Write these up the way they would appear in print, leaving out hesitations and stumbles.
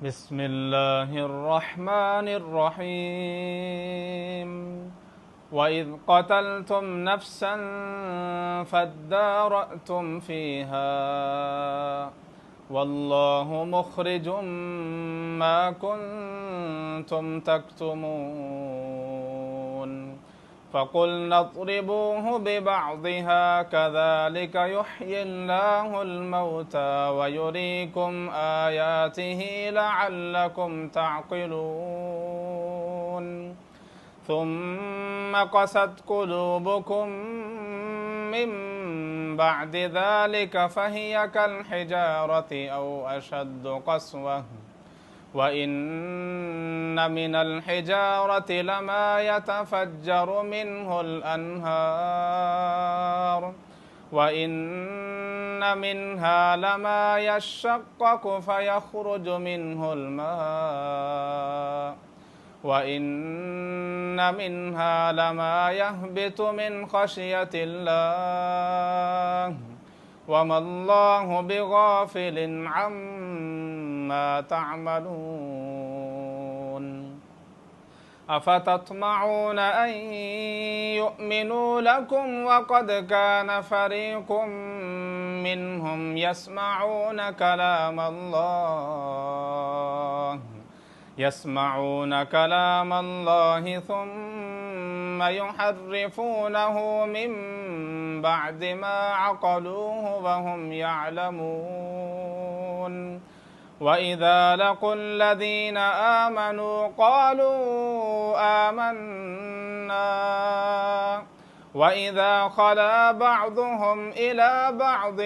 بسم الله الرحمن الرحيم وإذ قتلتم نفسا فادارأتم فيها والله مخرج ما كنتم تكتمون فقلنا اضربوه ببعضها كذلك يحيي الله الموتى ويريكم آياته لعلكم تعقلون ثم قست قلوبكم من بعد ذلك فهي كالحجارة أو أشد قسوة وإن من الحجارة لما يتفجر منه الأنهار وإن منها لما يشقق فيخرج منه الماء وإن منها لما يهبط من خشية الله وما الله بغافل عما تعملون أفتطمعون أن يؤمنوا لكم وقد كان فريق منهم يسمعون كلام الله ثم يحرفونه من بعد ما عقلوه وهم يعلمون وإذا لقوا الذين آمنوا قالوا آمنا وإذا خلا بعضهم إلى بعض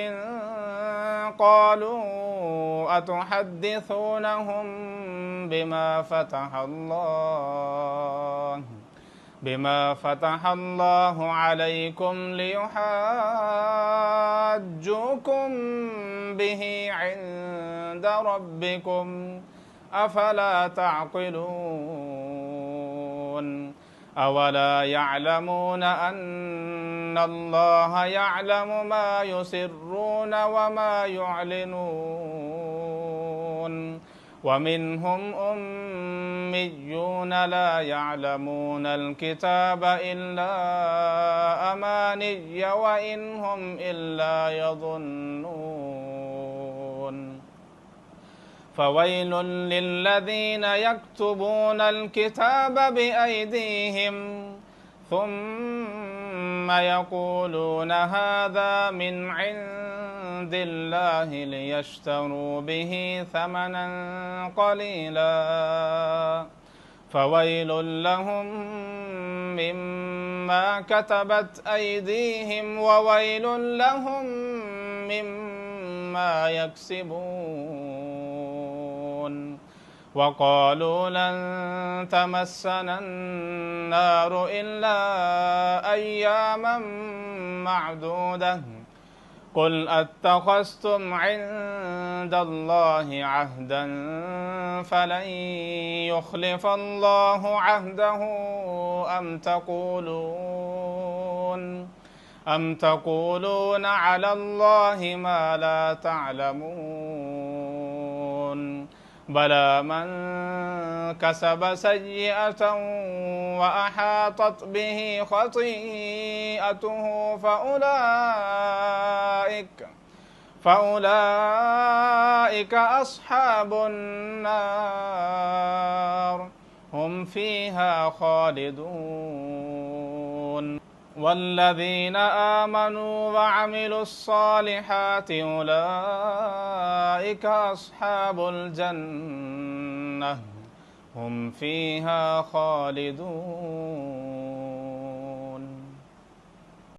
قالوا أتحدثونهم بما فتح الله عليكم ليحاجوكم به عند ربكم أفلا تعقلون أولا يعلمون أن الله يعلم ما يسرون وما يعلنون ومنهم أميون لا يعلمون الكتاب إلا أماني وإن هم إلا يظنون فويل للذين يكتبون الكتاب بأيديهم ثم يقولون هذا من عند الله ليشتروا به ثمنا قليلا فويل لهم مما كتبت أيديهم وويل لهم مما يكسبون وقالوا لن تمسنا النار إلا أياما معدودة قل أتخذتم عند الله عهدا فلن يخلف الله عهده أم تقولون على الله ما لا تعلمون بلى من كسب سيئة وأحاطت به خطيئته فأولئك أصحاب النار هم فيها خالدون والذين آمنوا وعملوا الصالحات أولئك أصحاب الجنة هم فيها خالدون